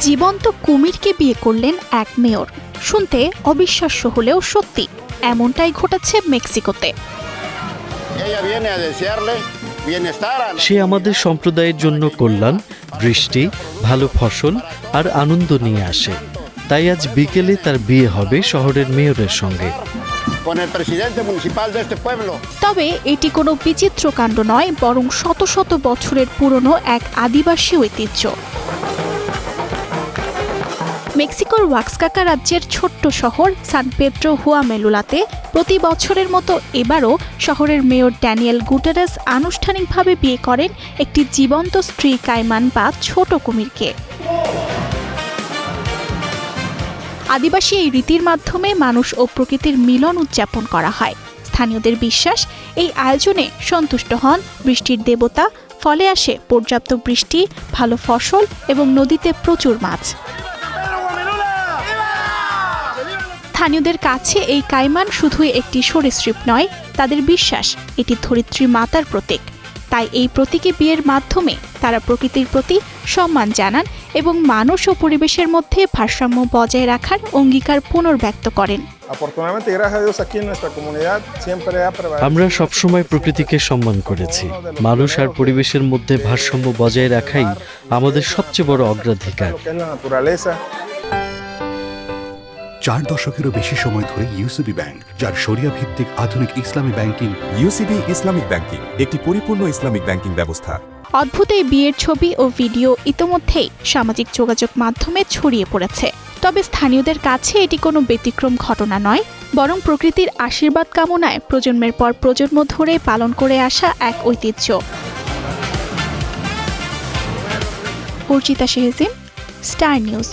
জীবন্ত কুমিরকে বিয়ে করলেন এক মেয়র। শুনতে অবিশ্বাস্য হলেও সত্যি, এমনটাই ঘটেছে মেক্সিকোতে। সে আমাদের সম্প্রদায়ের জন্য কল্যাণ, বৃষ্টি, ভালো ফসল আর আনন্দ নিয়ে আসে। তাই আজ বিকেলে তার বিয়ে হবে শহরের মেয়রের সঙ্গে। তবে এটি কোনো বিচিত্র কাণ্ড নয়, বরং শত শত বছরের পুরনো এক আদিবাসী ঐতিহ্য। মেক্সিকোর ওয়াক্সকাকা রাজ্যের ছোট্ট শহর সান পেদ্রো হুয়ামেলুলাতে প্রতি বছরের মতো এবারও শহরের মেয়র ড্যানিয়েল গুটেরেস আনুষ্ঠানিকভাবে বিয়ে করেন একটি জীবন্ত স্ত্রী কাইমান বা ছোট কুমিরকে। আদিবাসী এই রীতির মাধ্যমে মানুষ ও প্রকৃতির মিলন উদযাপন করা হয়। স্থানীয়দের বিশ্বাস, এই আয়োজনে সন্তুষ্ট হন বৃষ্টির দেবতা, ফলে আসে পর্যাপ্ত বৃষ্টি, ভালো ফসল এবং নদীতে প্রচুর মাছ। স্থানীয়দের কাছে এই কাইমান শুধুই একটি সরীসৃপ নয়, তাদের বিশ্বাস এটি ধরিত্রী মাতার প্রতীক। তাই এই প্রতীকী বিয়ের মাধ্যমে তারা প্রকৃতির প্রতি সম্মান জানান এবং মানুষ ও পরিবেশের মধ্যে ভারসাম্য বজায় রাখার অঙ্গীকার পুনর্ব্যক্ত করেন। আমরা সবসময় প্রকৃতিকে সম্মান করেছি। মানুষ আর পরিবেশের মধ্যে ভারসাম্য বজায় রাখাই আমাদের সবচেয়ে বড় অগ্রাধিকার। 4 দশকেরও বেশি সময় ধরে ইউসিবি ব্যাংক, যার শরিয়া ভিত্তিক আধুনিক ইসলামী ব্যাংকিং। ইউসিবি ইসলামিক ব্যাংকিং একটি পরিপূর্ণ ইসলামিক ব্যাংকিং ব্যবস্থা। অদ্ভুত এই বিয়ের ছবি ও ভিডিও ইতোমধ্যেই সামাজিক যোগাযোগ মাধ্যমে ছড়িয়ে পড়েছে। তবে স্থানীয়দের কাছে এটি কোনো ব্যতিক্রম ঘটনা নয়, বরং প্রকৃতির আশীর্বাদ কামনায় প্রজন্মের পর প্রজন্ম ধরে পালন করে আসা এক ঐতিহ্য। Archita Shehzin, Star news.